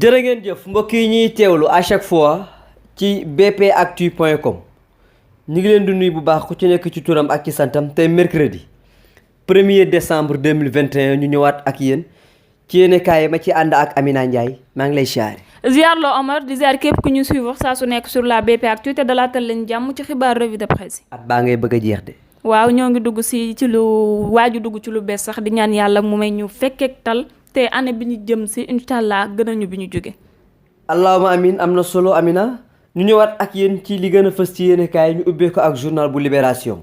jërë ngeen jëf mbokk yi ñuy teewlu à chaque fois ci bpactu.com ñu ngi leen di nuyu bu baax ku ci nekk ci turam ak ci santam tey mercredi 1er décembre 2021 ñu ñëwaat ak yéen ci yéenekaay ma ci ànd ak Amina Ndiaye maa ngi lay siyaare. ziar loo Omar di ziar képp ku ñu suivre saa su nekk sur la bpactu te dalaatal leen jàmm ci xibaar revue de presse yi. at baa ngay bëgg a jeex de. waaw ñoo ngi dugg ci lu waaju dugg ci lu bees sax di ñaan yàlla mu may ñu fekkeek tal. te année bi ñu jëm si incha allah gën ñu bi ñu jóge allahuma amin am na solo Amina ñu ñëwaat ak yéen ci li gën a fës ci yéenekaay ñu ubbee ko ak journal bu Libération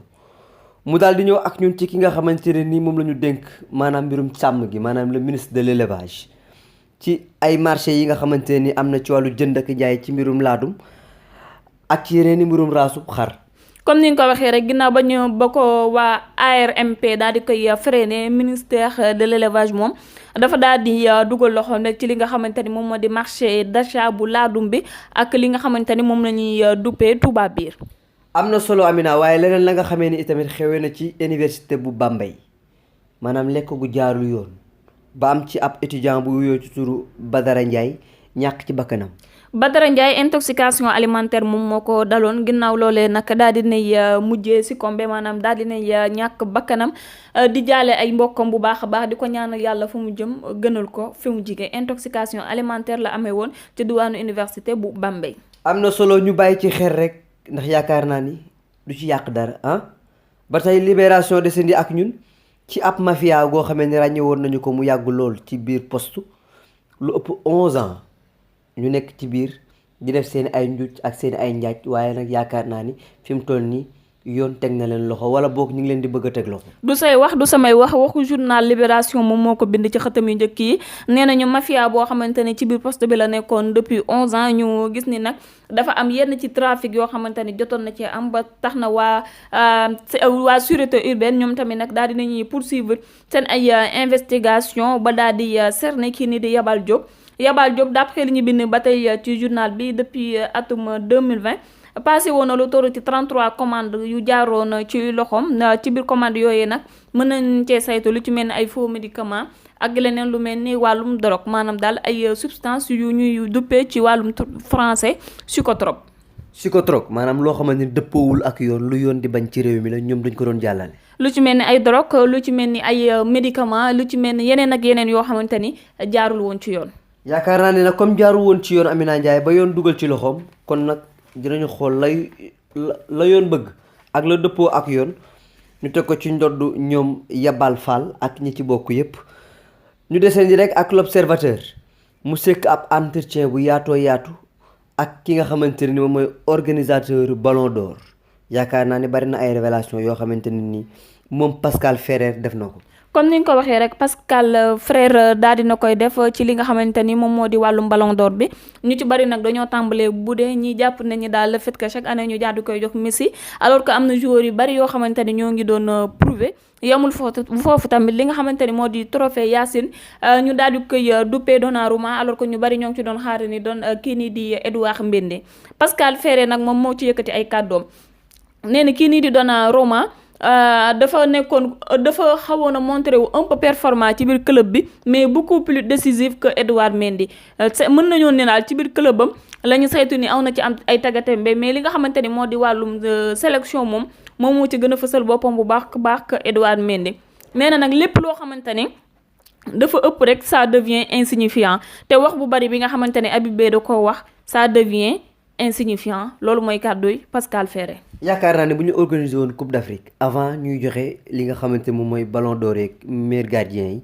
mu daal di ñëw ak ñun ci ki nga xamante ne nii moom la ñu dénk maanaam mbirum sàmm gi maanaam le ministre de l'élevage ci ay marché yi nga xamante ne ni am na ci wàllu jënd ak jaay ci mbirum laadum ak ci yeneen i mbirum raasub xar. comme ni nga ko waxee rek ginnaaw ba ko waa ARMP daal di koy freiné ministère de l'élevage moom dafa daal di dugal loxo nag ci li nga xamante ni moom moo di marché d'achat bu laadum bi ak li nga xamante ni moom la ñuy duppee Touba Biir. am na solo Amina waaye leneen la nga xamee ni itamit xewee na ci université bu Bambey maanaam lekk gu jaarul yoon ba am ci ab étudiant bu wuyoo ci turu Badara Ndiaye ñàkk ci bakkanam. Badara Ndiaye intoxication alimentaire moom moo ko daloon ginnaaw loolee nag daal di nay mujjee si kombe maanaam daal di nay ñàkk bakkanam di jaale ay mbokkam bu baax a baax di ko ñaanal yàlla fu mu jëm gënal ko fi mu jigee intoxication alimentaire la amee woon ci diwaanu université bu Bambey. am na solo ñu bàyyi ci xel rek ndax yaakaar naa ni du ci yàq dara ah ba tey Libération descendi ak ñun ci ab mafia goo xamee ni ràññe woon nañu ko mu yàgg lool ci biir poste lu ëpp 11 ans. ñu nekk ci biir di def seen ay njuuj ak seen ay njaaj waaye nag yaakaar naa ni fi mu toll nii yoon teg na leen loxo wala boog ñu ngi leen di bëgg a teg loxo. du say wax du samay waxu journal Libération moom moo ko bind ci xëtam yu njëkk yi nee nañu mafia boo xamante ne ci biir poste bi la nekkoon depuis 11 ans ñu gis ni nag dafa am yenn ci trafic yoo xamante ni jotoon na ci am ba tax na waa sûreté urbaine ñoom tamit nag daal di nañuy poursuivre seen ay investigation ba daal di cerner kii ni di Yabal Diop d'après li ñu bind ba tey ci journal bi depuis atum 2020 passé woon na lu toll ci 33 commandes yu jaaroon ci loxoom ci biir commande yooyu nag mën nañ cee saytu lu ci mel ni ay faux médicaments ak leneen lu mel ni wàllum drogue maanaam daal ay substances yu ñuy duppee ci wàllum français psychotrope maanaam loo xamante ni dëppoowul ak yoon lu yoon di bañ ci réew mi la ñoom dañ ko doon jàllale. lu ci mel ni ay drogue lu ci mel ni ay médicaments lu ci mel ni yeneen ak yeneen yoo xamante ni jaarul woon ci yoon. yaakaar naa ne nag comme jaaru woon ci yoon Amina Ndiaye ba yoon dugal ci loxoom kon nag dinañu xool la yoon bëgg ak la dëppoo ak yoon ñu teg ko ci ndodd ñoom Yabal Fall ak ñi ci bokk yépp ñu deseen di rek ak l'Observateur mu sekk ab entretien bu yaatoo yaatu ak ki nga xamante ne ni moom mooy organisateur Ballon d'Or yaakaar naa ne bari na ay révélation yoo xamante ne ni moom Pascal Ferrer def na ko. comme ni nga ko waxee rek Pascal Frère daal dina koy def ci li nga xamante ni moom moo di wàllum ballon d'or bi ñu ci bari nag dañoo tàmbalee bu dee ñi jàpp nañu daal le fait que chaque année ñu jaar di koy jox Messi alors que am na joueurs yu bari yoo xamante ni ñoo ngi doon prouver yamul foofu tamit li nga xamante ni moo di trophée Yacine ñu daal di koy duppee Donnarumma alors que ñu bari ñoo ngi ci doon xaar ni doon kii nii di Edouard Mendy Pascal Frère nag moom moo ci yëkkati ay kàddoom nee na kii nii di Donnarumma dafa xawoon a montré wu un peu performant ci biir club bi mais beaucoup plus décisif que Edouard Mendy mën nañoo ne daal ci biir club am la ñu saytu ni aw na ci am ay tagatembe mais li nga xamante ni moo di wàllum sélection moom moo ci gën a fësal boppam bu baax que Edouard Mendy nee na nag lépp loo xamante ni dafa ëpp rek ça devient insignifiant te wax bu bari bi nga xamante ne Habib Beye da ko wax ça devient insignifiant loolu mooy kàdduy Pascal Ferrer. yaakaar naa ne bu ñu organisé woon Coupe d'Afrique avant ñuy joxe li nga xamante moom mooy Ballon d'Or yeeg meilleur gardien yi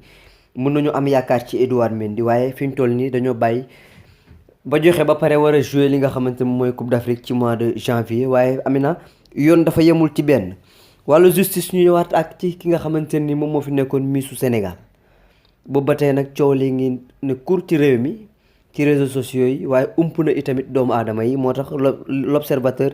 mën nañu am yaakaar ci Edouard Mendy waaye fi ñu toll nii dañoo bàyyi ba joxe ba pare war a jouer li nga xamante moom mooy Coupe d'Afrique ci mois de janvier waaye Amina yoon dafa yemul ci benn wàllu justice ñu ñëwaat ak ci ki nga xamante ni moom moo fi nekkoon Missu Sénégal boobu ba tey nag coow li ngi ne cour ci réew mi ci réseaux sociaux yi waaye ump na itamit doomu aadama yi moo tax l'Observateur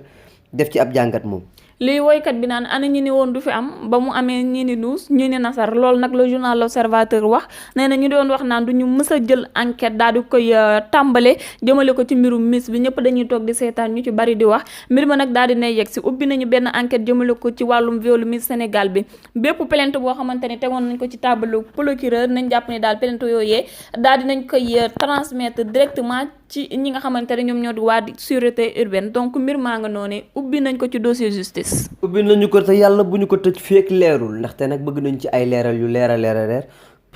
def ci ab jàngat moom. lii woykat bi naan ana ñi ni woon du fi am ba mu amee ñi ni nuus ñi ni nasar loolu nag le journal L'Observateur wax nee na ñu doon wax naan du ñu mës a jël enquête daal di koy tàmbale jëmale ko ci mbirum Miss bi ñëpp dañuy toog di seetaan ñu ci bari di wax mbir ma nag daal di nay yegg si ubbi nañu benn enquête jëmale ko ci wàllum viol Miss Sénégal bi bépp plainte boo xamante ni tegoon nañ ko ci table procureur nañ jàpp ni daal plainte yooyee daal di nañ koy transmettre directement ci ñi nga xamante ne ñoom ñoo di waa sûreté urbaine donc mbir maa nga noonu ubbi nañ ko ci dossier justice. ubbi nañu ko te yàlla bu ñu ko tëj feek leerul ndaxte nag bëgg nañ ci ay leeral yu leer a leer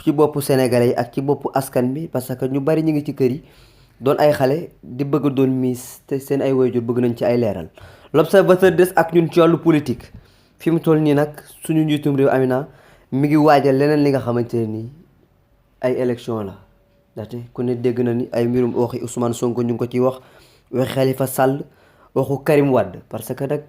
ci boppu sénégalais yi ak ci boppu askan bi parce que ñu bari ñu ngi ci kër yi doon ay xale di bëgg doon miis te seen ay waajur bëgg nañ ci ay leeral. L'Observateur des ak ñun ci wàllu politique fi mu toll nii nag suñu njiitum réew Amina mi ngi waajal leneen li nga xamante ne nii ay élection la. ndaxte ku ne dégg na ni ay mbirum waxi Ousmane Sonko ñu ngi ko ciy wax waxi Khalifa Sall waxu Karim Wade parce que nag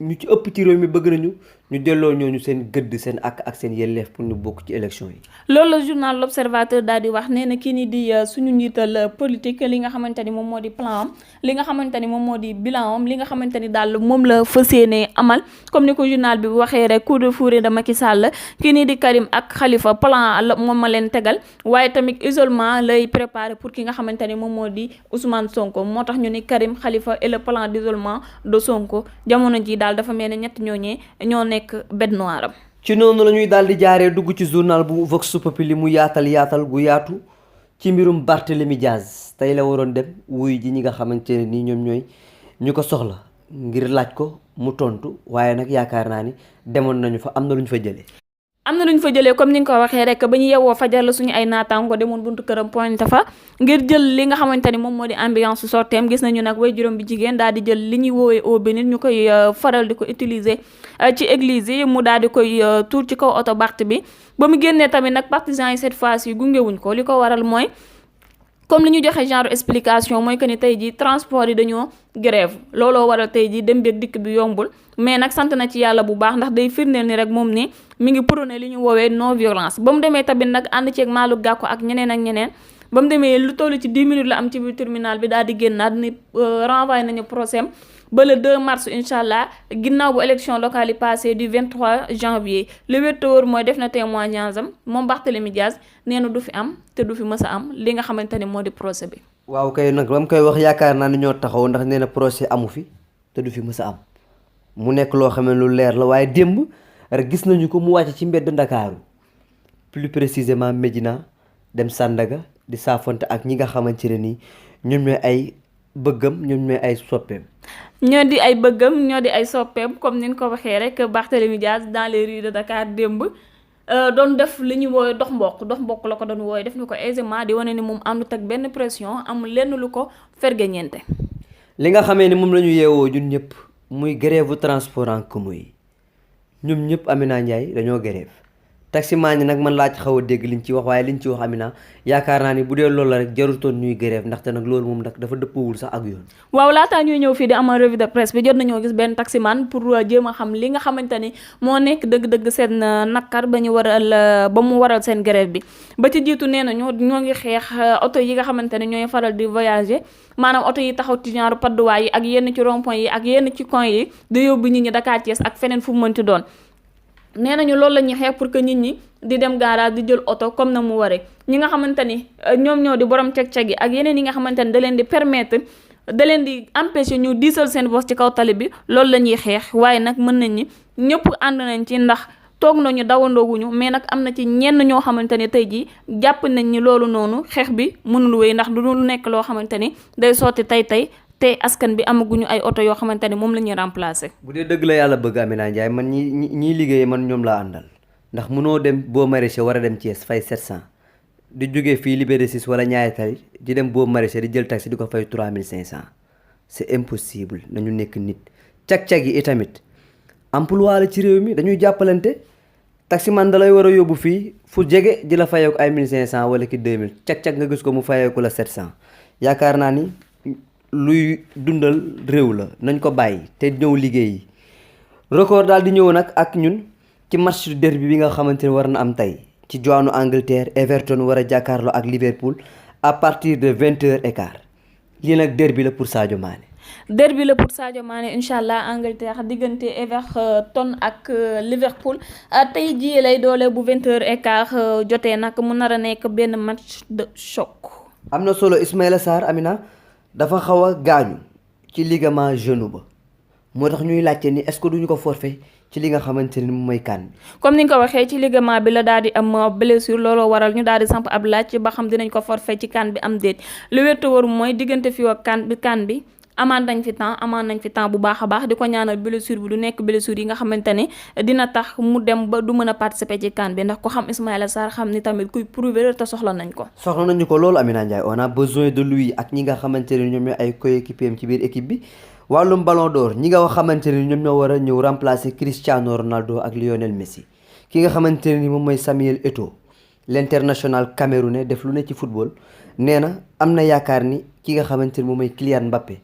ñu ci ëpp ci réew mi bëgg nañu ñu delloo ñooñu seen gëdd seen ak seen yelleef pour ñu bokk ci élection yi. loolu la journal L'Observateur daal di wax nee na kii ni di suñu njiital politique li nga xamante ni moom moo di plan am li nga xamante ni moom moo di bilan am li nga xamante ni daal moom la fas yéenee amal comme ni ko journal bi waxee rek coup de fourré de Macky Sall kii ni di Karim ak Khalifa plan la moom ma leen tegal waaye tamit isolement lay préparé pour ki nga xamante ni moom moo di Ousmane Sonko moo tax ñu ni Karim Khalifa et le plan d'isolement de Sonko jamono ji daal dafa mel ne ñett ñooñee ñoo nekk bête noire am. ci noonu la ñuy daal di jaaree dugg ci journal bu Vox Populi mu yaatal gu yaatu ci mbirum Barthélémy Diaz tey la waroon dem wuy ji ñi nga xamante ne nii ñoom ñooy ñu ko soxla ngir laaj ko mu tontu waaye nag yaakaar naa ni demoon nañu fa am na lu ñu fa jëlee. am na lu ñu fa jëlee comme ni nga ko waxee rek ba ñu yewoo fajar la suñu ay naataango demoon buntu këram pointe fa ngir jël li nga xamante ni moom moo di ambiance sorteem gis nañu nag way juróom bi jigéen daal di jël li ñuy woowee eau bénite ñu koy faral di ko utiliser ci église yi mu daal di koy tuur ci kaw oto Barth bi ba mu génnee tamit nag partisans yi cette fois yi gungewuñ ko li ko waral mooy comme li ñu joxe genre explication mooy que ni tey jii transport yi dañoo grève looloo waral tey jii dem beeg dikk bi yombul mais nag sant na ci yàlla bu baax ndax day firndeel ni rek moom ni mi ngi prôné li ñu woowee non violence ba mu demee tamit nag ànd ceeg Malick Gakou ak ñeneen ak ñeneen ba mu demee lu toll ci 10 minutes la am ci biir terminal bi daal di génnaat ni renvoyé nañu procès ba le 2 mars incha allah ginnaaw bu élection locale yi passé du 23 janvier le wér mooy def na témoignage am moom Barthélémy Diaz nee na du fi am te du fi mës a am li nga xamante ne moo di procès bi. waaw kay nag ba mu koy wax yaakaar naa ne ñoo taxaw ndax nee na procès amu fi te du fi mës a am mu nekk loo xam ne lu leer la waaye démb rek gis nañu ko mu wàcc ci mbedd Ndakaaru plus précisément Médina dem Sandaga di saafonte ak ñi nga xamante ne nii ñoom ñooy ay bëggam ñoom ñooy ay soppeem. ñoo di ay bëggam ñoo di ay soppeem comme ni nga ko waxee rek Barthélémy Diaz dans les rues de Dakar démb doon def li ñuy woowe dox mbokk la ko doon woowe def na ko aisément di wane ni moom àndut ak benn pression amul lenn lu ko fergeñeente. li nga xamee ni moom la ñu yeewoo ñun ñëpp muy grève transport en commun yi ñoom ñëpp Amina Ndiaye dañoo grève taximan yi nag man laa ci xaw a dégg liñ ci wax waaye liñ ci wax Amina yaakaar naa ni bu dee loolu la rek jarutoon ñuy grève ndaxte nag loolu moom nag dafa dëppawul sax ak yoon. waaw laataa ñuy ñëw fii di amal revue de presse bi jot nañoo gis benn taximan pour jéem a xam li nga xamante ni moo nekk dëgg-dëgg seen nakar ba ñu waral seen grève bi ba ci jiitu nee nañu ñoo ngi xeex oto yi nga xamante ne ñooy faral di voyager maanaam oto yi taxaw ci genre padduwaay yi ak yenn ci rond-point yi ak yenn ci coin yi di yóbbu nit ñi Dakar Thiès ak feneen fu mu mënti doon. nee nañu loolu la ñuy xeex pour que nit ñi di dem garage di jël oto comme na mu waree ñi nga xamante ni ñoom ñoo di borom ceg-ceg yi ak yeneen yi nga xamante ni da leen di permettre da leen di empêcher ñu diisal seen bos ci kaw tali bi loolu la ñuy xeex waaye nag mën nañ ni ñëpp ànd nañ ci ndax toog nañu dawandooguñu mais nag am na ci ñenn ñoo xamante ne tey jii jàpp nañ ni loolu noonu xeex bi mënul wéy ndax du nekk loo xamante ni day sotti tey te askan bi amaguñu ay oto yoo xamante ne moom la ñuy remplacer. bu dee dëgg la yàlla bëgg Amina Ndiaye man ñiy liggéeyee man ñoom laa àndal ndax mënoo dem boo maraîcher war a dem Thiès fay 700 di jógee fii Liberté 6 wala Niayes Tali di dem boo maraîcher di jël taxi di ko fay 3500 c'est impossible nañu nekk nit. cag-cag yi itamit emploi la ci réew mi dañuy jàppalante taximan da lay war a yóbbu fii fu jege di la fayeeku ay 1500 wala ki 2000 cag-cag nga gis ko mu fayeeku la 700 yaakaar naa ni. luy dundal réew la nañ ko bàyyi te ñëw liggéey record daal di ñëw nag ak ñun ci match derby bi nga xamante ne war na am tey ci diwaanu Angleterre Everton war a jàkkaarloo ak Liverpool à partir de 20h15 lii nag derby la pour Sadio Mané. derby la pour Sadio Mané incha allah Angleterre diggante Everton ak Liverpool tey jii lay doole bu 20h15 jotee nag mu nar a nekk benn match de choc. am na solo Ismaïla Sarr Amina dafa xaw a gaañu ci ligament genou ba moo tax ñuy laajte ni est-ce que duñu ko forfait ci li nga xamante ni moom mooy CAN bi. comme ni nga ko waxee ci ligament bi la daal di am blessure looloo waral ñu daal di samp ab laaj ba xam dinañ ko forfait ci CAN bi am déet lu wér te wóor mooy diggante fii ak CAN bi amaan nañ fi temps bu baax a baax di ko ñaanal blessure bi du nekk blessure yi nga xamante ne dina tax mu dem ba du mën a participer ci CAN bi ndax ko xam Ismaïla Sarr xam ni tamit kuy prouver te soxla nañ ko. soxla nañu ko loolu Amina Ndiaye on a besoin de lui ak ñi nga xamante ne ñoom ñooy ay coéquipiers am ci biir équipe bi. wàllum ballon d'or ñi nga xamante ni ñoom ñoo war a ñëw remplacer Cristiano Ronaldo ak Lionel Messi ki nga xamante ne ni moom mooy Samuel Eto'o l'international camerounais def lu ne ci football nee na am na yaakaar ni ki nga xamante ni moom mooy Kylian Mbappé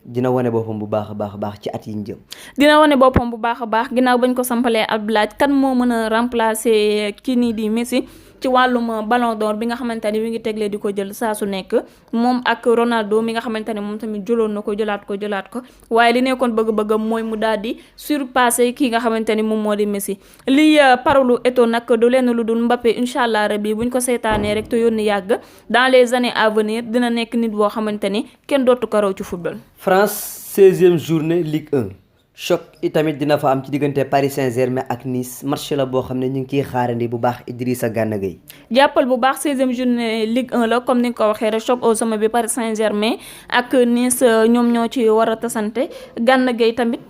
dina wane boppam bu baax a baax ci at yi ñu jëm. dina wane boppam bu baax a baax ginnaaw bañ ko sampalee ab laaj kan moo mën a remplacer kii nii di Messi ci wàllum ballon d'or bi nga xamante ni mi ngi teglee di ko jël saa su nekk moom ak Ronaldo mi nga xamante ne moom tamit jëloon na ko jëlaat ko waaye li nekkoon bëgg-bëggam mooy mu daal di surpasser kii nga xamante ni moom moo di Messi lii parolu Eto'o nag du lenn lu dul Mbappé incha allah rabi buñ ko seetaanee rek te yónni yàgg dans les années à venir dina nekk nit boo xamante ni kenn dootu ko raw ci football. France 16e journée Ligue 1 choc itamit dina fa am ci diggante Paris Saint-Germain ak Nice match la boo xam ne ñu ngi ciy xaarandi bu baax Idrissa Gana Gueye. jàppal bu baax 16e journée Ligue 1 la comme ni nga ko waxee rek choc au sommet bi Paris Saint-Germain ak Nice ñoom ñoo ci war a tasante Gana Gueye tamit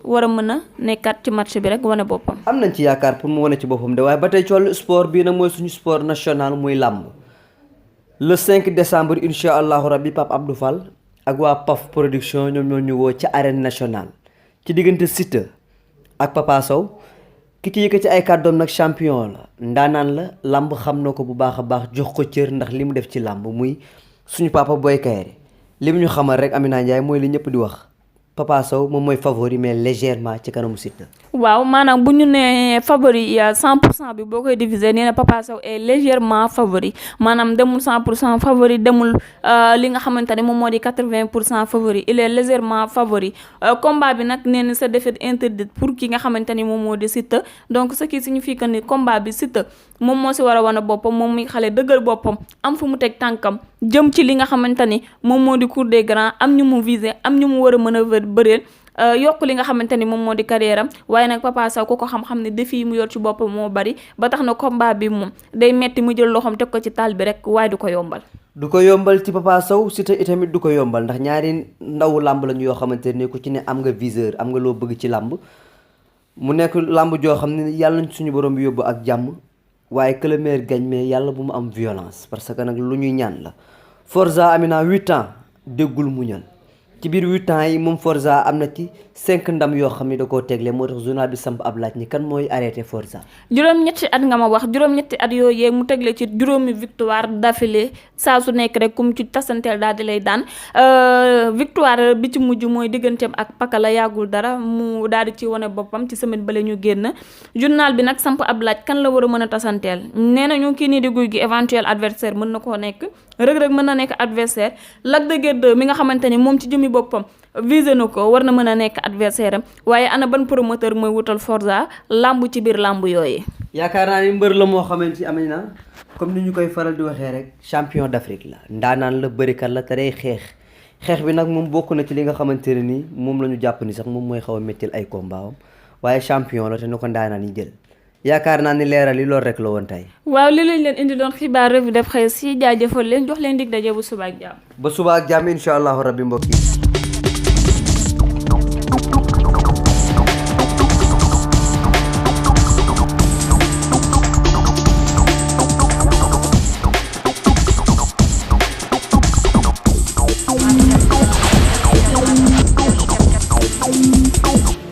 war a mën a nekkaat ci match bi rek wane boppam. am nañ ci yaakaar pour mu wane ci boppam de waaye ba tey ci wàllu sport bii nag mooy suñu sport national muy làmb le 5 décembre incha allahu rabbi Pape Abdou Fall ak waa PAF production ñoom ñoo ñu woo ca arène nationale. ci diggante Siteu ak Papa Sow ki ci yëkkati ay kàddoom nag champion la ndaanaan la làmb xam na ko bu baax a baax jox ko cër ndax li mu def ci làmb muy suñu papa Boy Kayre li mu ñu xamal rek Amina Ndiaye mooy li ñëpp di wax Papa Sow moom mooy favori mais légèrement ci kanamu Siteu. waaw maanaam bu ñu nee favori 100% bi boo koy diviser nee na Papa Sow est légèrement favori maanaam demul 100% favori demul li nga xamante ne moom moo di 80% favori il est légèrement favori combat bi nag nee na sa défaite interdite pour ki nga xamante ni moom moo di Siteu donc ce qui signifie que ni combat bi Siteu moom moo si war a wane boppam moom mi xale dëggal boppam am fu mu teg tànkam jëm ci li nga xamante ni moom moo di cour des grands am ñu mu viser am ñu mu war a mën a bëreel yokk li nga xamante ni moom moo di carrière am waaye nag Papa Sow ku ko xam-xam ne défi yi mu yor ci boppam moo bari ba tax na combat bi moom day metti mu jël loxoom teg ko ci taal bi rek waaye du ko yombal. du ko yombal ci Papa Sow Siteu itamit du ko yombal ndax ñaari ndaw làmb lañu yoo xamante ne ku ci ne am nga viseur am nga loo bëgg ci làmb mu nekk làmb joo xam ne yàlla nañ suñu borom bi yóbbu ak jàmm waaye que le meilleur gagne mais yàlla bu mu am violence parce que nag lu ñuy ñaan la Forza Amina 8 ans déggul mu ñan ci biir 8 ans yi moom Forza am na ci 5 ndam yoo xam ne da koo tegle moo tax journal bi samp ab laaj ni kan mooy arrêté Forza. juróom-ñetti at nga ma wax juróom-ñetti at yooyu mu tegle ci juróomi victoire d'affilée saa su nekk rek kum ci tasanteel daal di lay daan victoire bi ci mujj mooy digganteem ak Pakala yàggul dara mu daal di ci wane boppam ci semaine bale ñu génn journal bi nag samp ab laaj kan la war a mën a tasanteel nee nañu kii nii di Gouye Gui éventuel adversaire mën na koo nekk Reug Reug mën na nekk adversaire Lac de Guiers 2 mi nga xamante ni moom ci jëmi boppam visé na ko war na mën a nekk adversaire am waaye ana ban promoteur mooy wutal Forza lamb ci biir lamb yooyu. yaakaar naa ni mbër la moo xamante ni na comme ni ñu koy faral di waxee rek champion d'Afrique la ndaanaan la bërikat la te day xeex bi nag moom bokk na ci li nga xamante ne nii moom la ñu jàpp ni sax moom mooy xaw a méttil ay combat am waaye champion la te na ko ndaanaan yi jël. yaakaar naa ni leeral yi loolu rek la woon tey. waaw li lañ leen indi doon xibaar revue de presse yi jaajëfal leen jox leen dig daje bu suba ak jàmm. ba suba ak jàmm incha allahu rabbi mbokk yi.